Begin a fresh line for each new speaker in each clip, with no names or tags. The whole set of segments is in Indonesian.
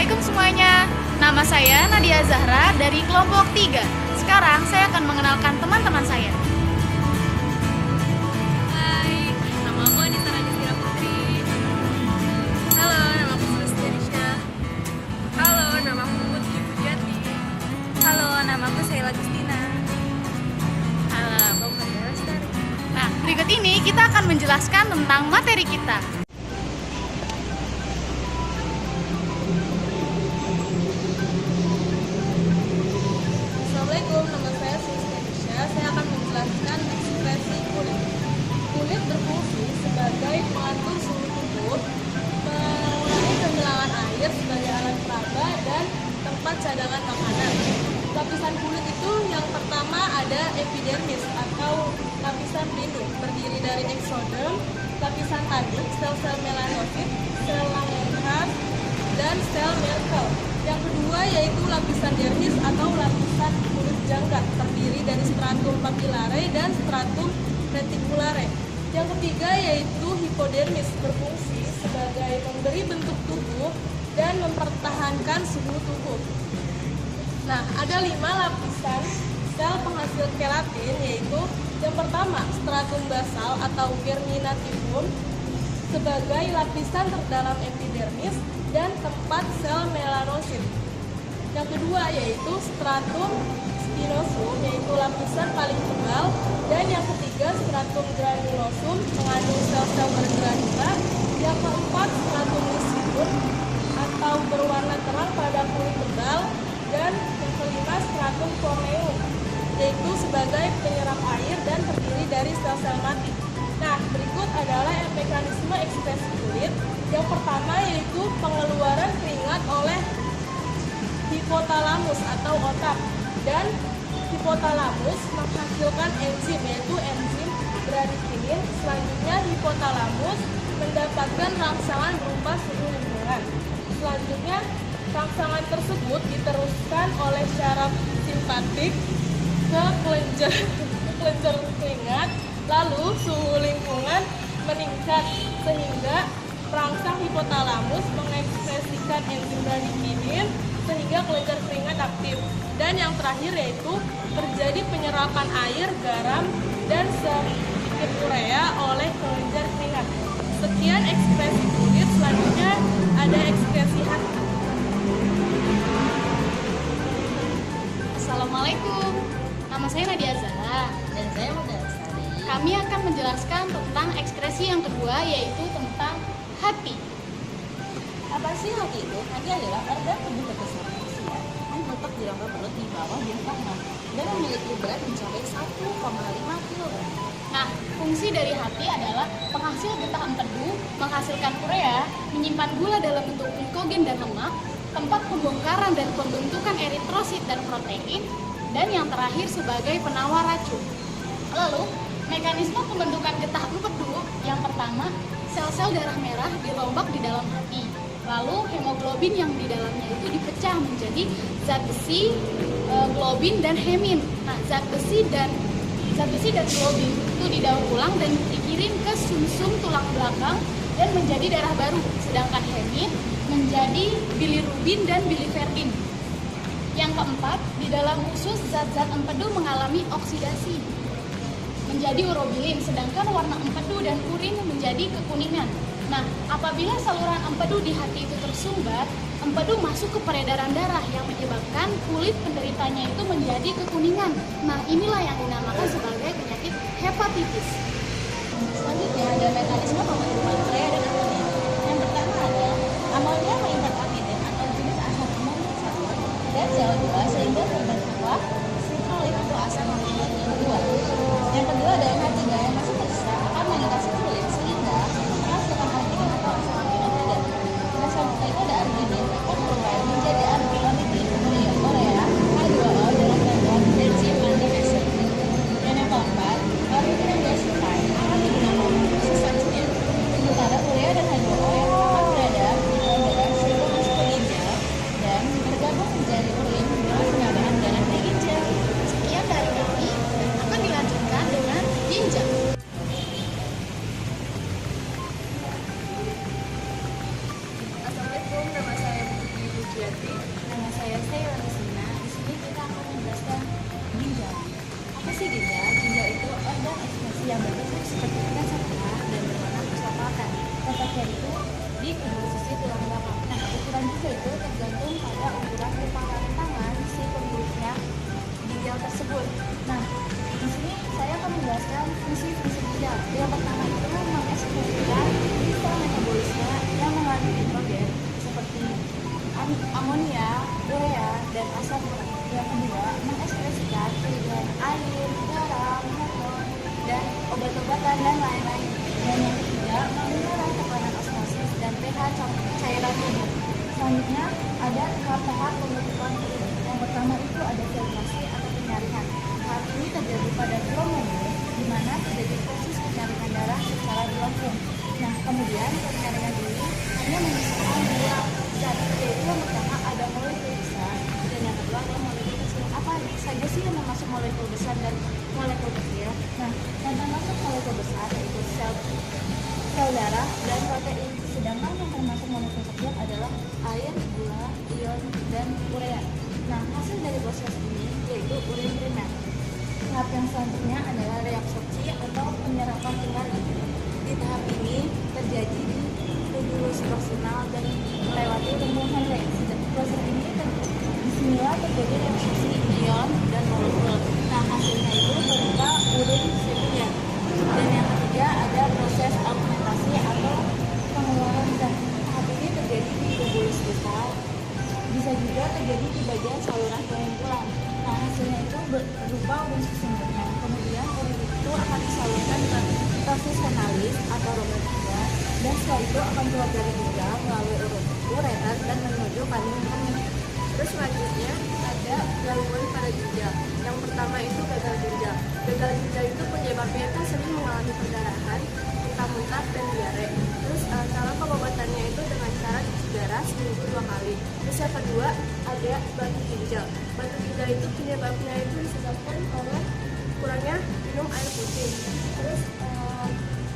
Assalamualaikum semuanya. Nama saya Nadia Zahra dari kelompok 3. Sekarang saya akan mengenalkan teman-teman saya.
Hai, nama aku Anissa Rajastira Putri. Halo, nama aku Sulistya Risha. Halo, nama aku Putri Pujiati. Halo, nama aku Sheila Justina. Halo, aku Maria Lestari.
Nah, berikut ini kita akan menjelaskan tentang materi kita.
Assalamualaikum, nama saya Sulistya Risha. Saya akan menjelaskan ekspresi kulit. Kulit berfungsi sebagai pengatur suhu tubuh, mengurangi kehilangan air sebagai alat peraga dan tempat cadangan makanan. Lapisan kulit itu yang pertama ada epidermis atau lapisan pelindung, terdiri dari eksoderm, lapisan tanduk, sel-sel melanosit, sel Langerhans, dan sel Merkel. Yang kedua yaitu lapisan dermis atau lapisan kulit jangkar, terdiri dari stratum papillare dan stratum reticulare. Yang ketiga yaitu hipodermis, berfungsi sebagai memberi bentuk tubuh dan mempertahankan suhu tubuh. Nah, ada 5 lapisan sel penghasil keratin, yaitu yang pertama stratum basal atau germinativum sebagai lapisan terdalam epidermis dan tempat sel melanosit. Yang kedua yaitu stratum spinosum, yaitu lapisan paling tebal, dan yang ketiga stratum granulosum mengandung sel-sel bergranula. Yang keempat stratum lucidum atau berwarna terang pada kulit tebal, dan yang kelima stratum corneum, yaitu sebagai penyerap air dan terdiri dari sel-sel mati. Nah, berikut adalah mekanisme ekspresi kulit. Yang pertama yaitu pengeluaran keringat oleh hipotalamus atau otak, dan hipotalamus menghasilkan enzim yaitu enzim bradikinin. Selanjutnya hipotalamus mendapatkan rangsangan berupa suhu lingkungan. Selanjutnya rangsangan tersebut diteruskan oleh syaraf simpatik ke kelenjar keringat, lalu suhu lingkungan meningkat sehingga perangsang hipotalamus mengekspresikan enzim bradikinin sehingga kelenjar keringat aktif. Dan yang terakhir yaitu terjadi penyerapan air, garam, dan sedikit urea oleh kelenjar keringat. Sekian ekspresi kulit. Selanjutnya ada ekspresi hati.
Assalamualaikum. Nama saya Nadia Zahra.
Dan saya Maria Lestari.
Kami akan menjelaskan tentang ekspresi yang kedua, yaitu tentang hati.
Apa sih hati itu? Hati adalah organ tubuh terbesar manusia yang terletak di rongga perut di bawah diafragma dan memiliki berat mencapai 1,5 kg.
Nah, fungsi dari hati adalah penghasil getah empedu, menghasilkan urea, menyimpan gula dalam bentuk glikogen dan lemak, tempat pembongkaran dan pembentukan eritrosit dan protein, dan yang terakhir sebagai penawar racun. Lalu, mekanisme pembentukan getah empedu yang pertama, sel-sel darah merah dirombak di dalam hati. Lalu hemoglobin yang di dalamnya itu dipecah menjadi zat besi, globin, dan hemin. Nah, zat besi dan globin itu didaur ulang dan dikirim ke sumsum tulang belakang dan menjadi darah baru. Sedangkan hemin menjadi bilirubin dan biliverdin. Yang keempat, di dalam usus zat-zat empedu mengalami oksidasi menjadi urobilin, sedangkan warna empedu dan urin menjadi kekuningan. Nah, apabila saluran empedu di hati itu tersumbat, empedu masuk ke peredaran darah yang menyebabkan kulit penderitanya itu menjadi kekuningan. Nah, inilah yang dinamakan sebagai penyakit hepatitis.
Selanjutnya ada mekanisme pembentukan urea dan amonia. Yang pertama ada amonia mengikat amidin atau jenis asam amonia satu dan CO2 sehingga terbentuklah citrulline atau asam amino yang kedua. Yang kedua ada NH3 yang masih tersisa akan mengikat citrulline sehingga menghasilkan arginin atau asam aminohidrat. Dan selanjutnya itu ada arginin akan berubah menjadi arginolidin, kemudian urea, H2O dengan bahan enzim antinase. Dan yang keempat, arginin glycoside akan digunakan untuk substansinya. Sementara urea dan H2O yang akan berada di dalam darah sebelum masuk ke ginjal dan bergabung menjadi urin dengan penambahan darah di ginjal.
Sekian dari kami, akan dilanjutkan dengan di
menjelaskan fungsi-fungsi ginjal. Yang pertama itu mengekspresikan kristal metabolisme yang mengandung nitrogen seperti amonia, urea, dan asam urat. Yang kedua, mengekspresikan kelebihan air, garam, hormon, dan obat-obatan dan lain-lain. Dan yang ketiga, memelihara tekanan osmosis dan pH cairan tubuh. Selanjutnya ada tahap-tahap pembentukan urin. Yang pertama itu ada filtrasi atau penyaringan. Tahap ini terjadi pada kromobul, di mana terjadi proses penyaringan darah secara berlangsung. Nah, kemudian penyaringan ini hanya memisahkan dua zat, yaitu yang pertama ada molekul besar dan yang kedua adalah molekul kecil. Apa saja sih yang termasuk molekul besar dan molekul kecil? Nah, yang termasuk molekul besar yaitu sel darah dan protein, sedangkan yang termasuk molekul kecil adalah air, gula, ion, dan urea. Nah, hasil dari proses ini yaitu urin primer. Tahap yang selanjutnya adalah reabsorpsi atau penyerapan kembali. Di tahap ini terjadi di tubulus proksinal dan melewati rembulan Rex. Proses ini disinilah terjadi reabsorpsi ion dan molekul. Nah, hasilnya itu berupa urin sekunder. Dan yang ketiga ada proses augmentasi atau pengeluaran zat. Tahap ini terjadi di tubulus besar, bisa juga terjadi di bagian saluran pengumpulan. Nah, hasilnya itu berupa urin sesungguhnya. Kemudian urin itu akan disalurkan ke proses renalis atau robot ginjal, dan setelah itu akan keluar dari ginjal melalui ureter dan menuju kandung kemih.
Terus selanjutnya ada gangguan pada ginjal. Yang pertama itu gagal ginjal. Gagal ginjal itu penyebabnya itu sering mengalami perdarahan, muntah-muntah, dan diare. Terus cara pengobatannya itu dengan cara cuci darah seminggu 2 kali. Terus yang kedua ada batu ginjal. Batu ginjal itu penyebabnya itu disebabkan oleh kurangnya minum air putih. Terus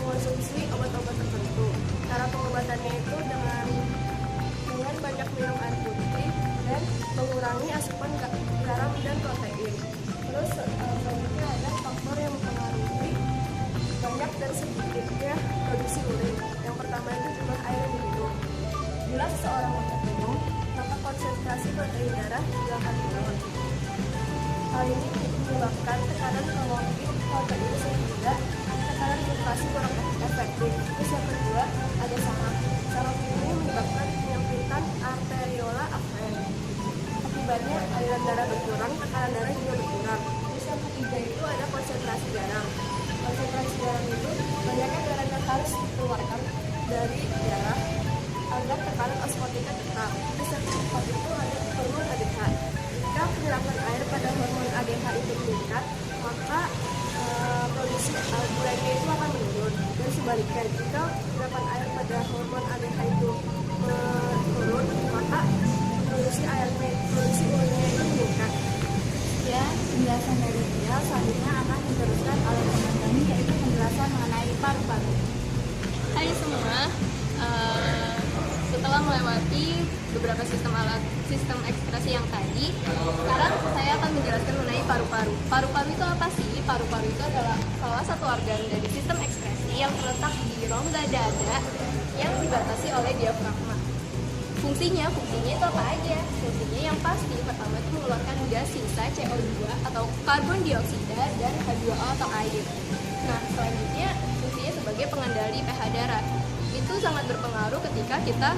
mengonsumsi obat-obat tertentu. Cara pengobatannya itu dengan banyak minum air putih dan mengurangi asupan garam dan protein. Terus selanjutnya ada faktor yang mempengaruhi banyak dan sedikitnya produksi urin. Yang pertama itu jumlah air yang diminum. Bila seseorang minum, maka konsentrasi protein darah juga akan menurun. Hal ini menyebabkan tekanan kalori protein sehingga tekanan glukosa kurang efektif. Terus yang kedua ada saraf. Saraf ini menyebabkan penyempitan arteriola aferen. Akibatnya aliran darah berkurang, tekanan darah juga berkurang. Terus yang ketiga itu ada konsentrasi garam. Konsentrasi garam itu banyaknya garam yang harus dikeluarkan dari darah agar tekanan osmotika tetap. Terus yang keempat itu ada hormon ADH. Jika penyerapan air pada hormon ADH itu meningkat, maka produksi gulanya itu akan menurun. Dan sebaliknya, jika penyerapan air pada hormon ADH itu menurun, maka produksi urinnya itu meningkat.
Ya, penjelasan dari ginjal selanjutnya akan diteruskan oleh teman kami, yaitu penjelasan mengenai paru-paru.
Hai semua, setelah melewati beberapa sistem ekspresi yang tadi, sekarang saya akan menjelaskan mengenai paru-paru. Paru-paru itu apa sih? Paru-paru itu adalah salah satu organ dari sistem ekspresi yang terletak di rongga dada yang dibatasi oleh diafragma. Fungsinya itu apa aja? Fungsinya yang pasti pertama itu mengeluarkan gas sisa CO2 atau karbon dioksida dan H2O atau air. Nah, selanjutnya fungsinya sebagai pengendali pH darah. Itu sangat berpengaruh ketika kita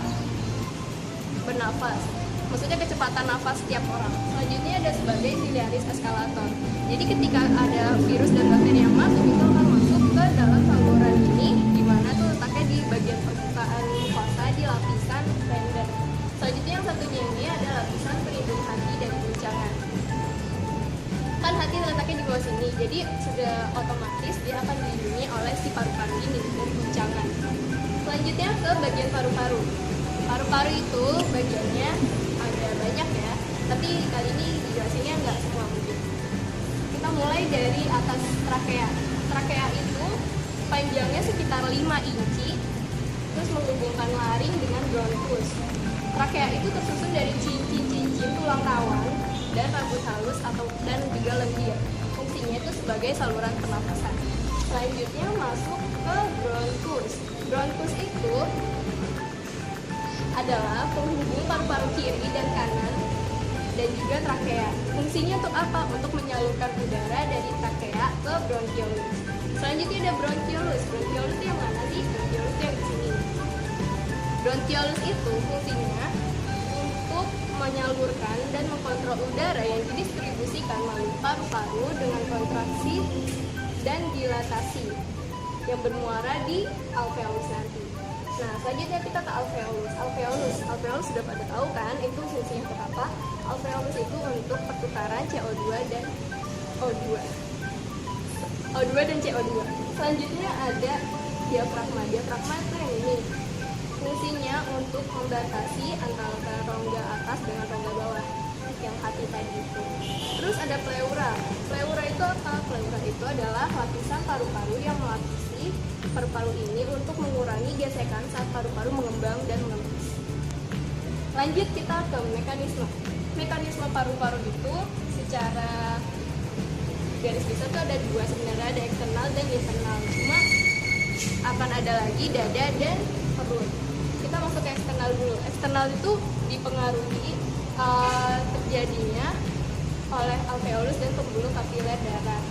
bernafas. Maksudnya kecepatan nafas setiap orang. Selanjutnya ada sebagai ciliaris eskalator. Jadi ketika ada virus dan bakteri yang masuk, itu akan masuk ke dalam saluran ini, di mana tuh letaknya di bagian permukaan mukosa di lapisan render. Selanjutnya yang satunya ini ada lapisan pelindung hati dan guncangan. Kan hati letaknya di bawah sini, jadi sudah otomatis dia akan dilindungi oleh si paru-paru ini dari guncangan. Selanjutnya ke bagian paru-paru. Paru-paru itu bagiannya ada banyak ya, tapi kali ini dijelasinnya nggak semua mungkin. Kita mulai dari atas trakea. Trakea itu panjangnya sekitar 5 inci, terus menghubungkan laring dengan bronkus. Trakea itu tersusun dari cincin-cincin tulang rawan dan rambut halus dan juga lendir. Fungsinya itu sebagai saluran pernapasan. Selanjutnya masuk ke bronkus. Bronkus itu adalah penghubung paru-paru kiri dan kanan dan juga trakea. Fungsinya untuk apa? Untuk menyalurkan udara dari trakea ke bronkiolus.
Selanjutnya ada bronchiolus. Bronchiolus itu yang mana sih? Bronchiolus itu yang di sini. Bronchiolus itu fungsinya untuk menyalurkan dan mengkontrol udara yang didistribusikan melalui paru-paru dengan kontraksi dan dilatasi yang bermuara di alveolus nanti. Nah, selanjutnya kita ke alveolus. Alveolus sudah pada tahu kan itu fungsinya untuk apa? Alveolus itu untuk pertukaran CO2 dan O2. O2 dan CO2. Selanjutnya ada diafragma. Diafragma itu yang ini. Fungsinya untuk membatasi antara rongga atas dengan rongga bawah yang hati tadi itu. Terus ada pleura. Pleura itu apa? Pleura itu adalah lapisan paru-paru yang melapisi paru-paru ini untuk mengurangi gesekan saat paru-paru mengembang dan mengembus. Lanjut kita ke mekanisme. Mekanisme paru-paru itu secara garis besar itu ada dua sebenarnya, ada eksternal dan internal. Cuma akan ada lagi dada dan perut. Kita masuk ke eksternal dulu. Eksternal itu dipengaruhi terjadinya oleh alveolus dan pembuluh kapiler darah.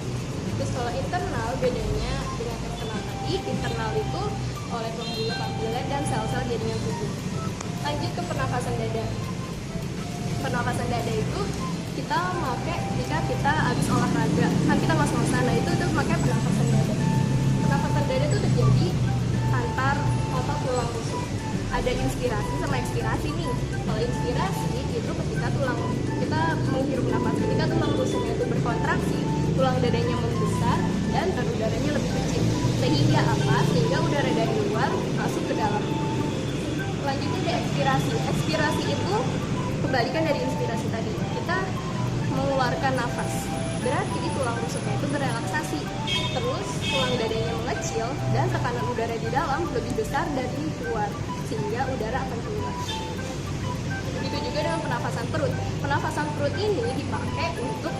Terus kalau internal bedanya dengan eksternal tadi, internal itu oleh pembuluh kapiler dan sel-sel jaringan tubuh. Lanjut ke pernafasan dada. Pernafasan dada itu kita pakai ketika kita habis olahraga, kan kita masuk ke sana itu pakai pernafasan dada. Pernafasan dada itu terjadi antar otot tulang rusuk. Ada inspirasi sama ekspirasi nih. Kalau inspirasi itu ketika kita menghirup nafas, ketika tulang rusuknya itu berkontraksi, tulang dadanya membesar dan udaranya lebih kecil. Sehingga apa? Sehingga udara dari luar masuk ke dalam. Selanjutnya ada ekspirasi. Ekspirasi itu kebalikan dari inspirasi tadi. Kita mengeluarkan nafas, berarti tulang rusuknya itu berelaksasi. Terus tulang dadanya mengecil dan tekanan udara di dalam lebih besar dari luar, sehingga udara akan keluar. Begitu juga dengan pernafasan perut. Pernafasan perut ini dipakai untuk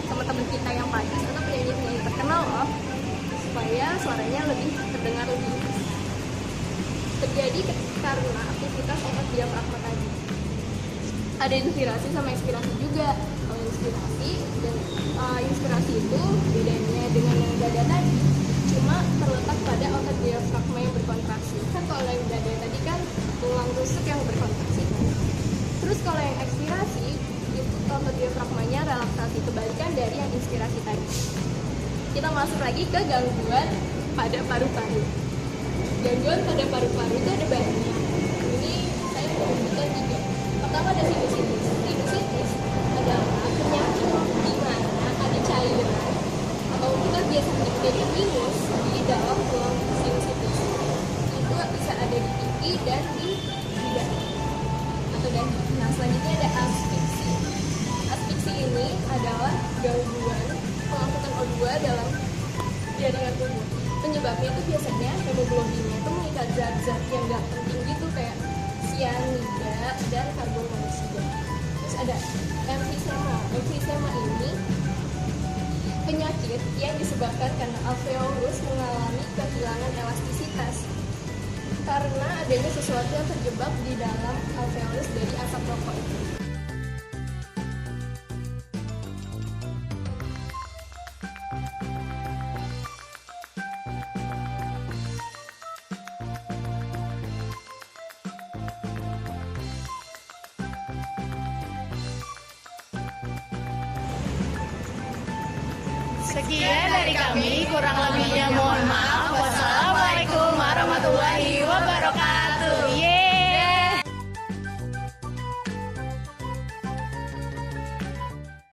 teman-teman kita yang pajus atau penyanyi-penyanyi terkenal loh, supaya suaranya lebih terdengar lebih jelas. Terjadi karena aktivitas otot diafragma tadi. Ada inspirasi sama ekspirasi juga. Kalau inspirasi itu bedanya dengan yang dada tadi cuma terletak pada otot diafragma yang berkontraksi. Kan kalau yang dada tadi kan tulang rusuk yang berkontraksi. Terus kalau yang ekspirasi itu otot diafragmanya relaksasi, kebalikan dari yang inspirasi tadi. Kita masuk lagi ke gangguan pada paru-paru. Gangguan pada paru-paru itu ada banyak. Ini saya menyebutkan 3. Pertama ada sinusitis. Sinusitis adalah penyakit di mana ada cairan atau kita biasa menyebut jadi minus di dalam tulang sinusitis. Itu bisa ada di pipi dan di lidah atau dahi. Nah, selanjutnya ada asfiksi. Asfiksi ini adalah gangguan pengangkutan O2 dalam jaringan tubuh. Penyebabnya itu biasanya hemoglobinnya itu mengikat zat-zat yang gak penting gitu kayak cyanida dan karbon monoksida. Terus ada emfisema. Emfisema ini penyakit yang disebabkan karena alveolus mengalami kehilangan elastisitas karena adanya sesuatu yang terjebak di dalam alveolus dari asap rokok itu.
Sekian dari kami, kurang lebihnya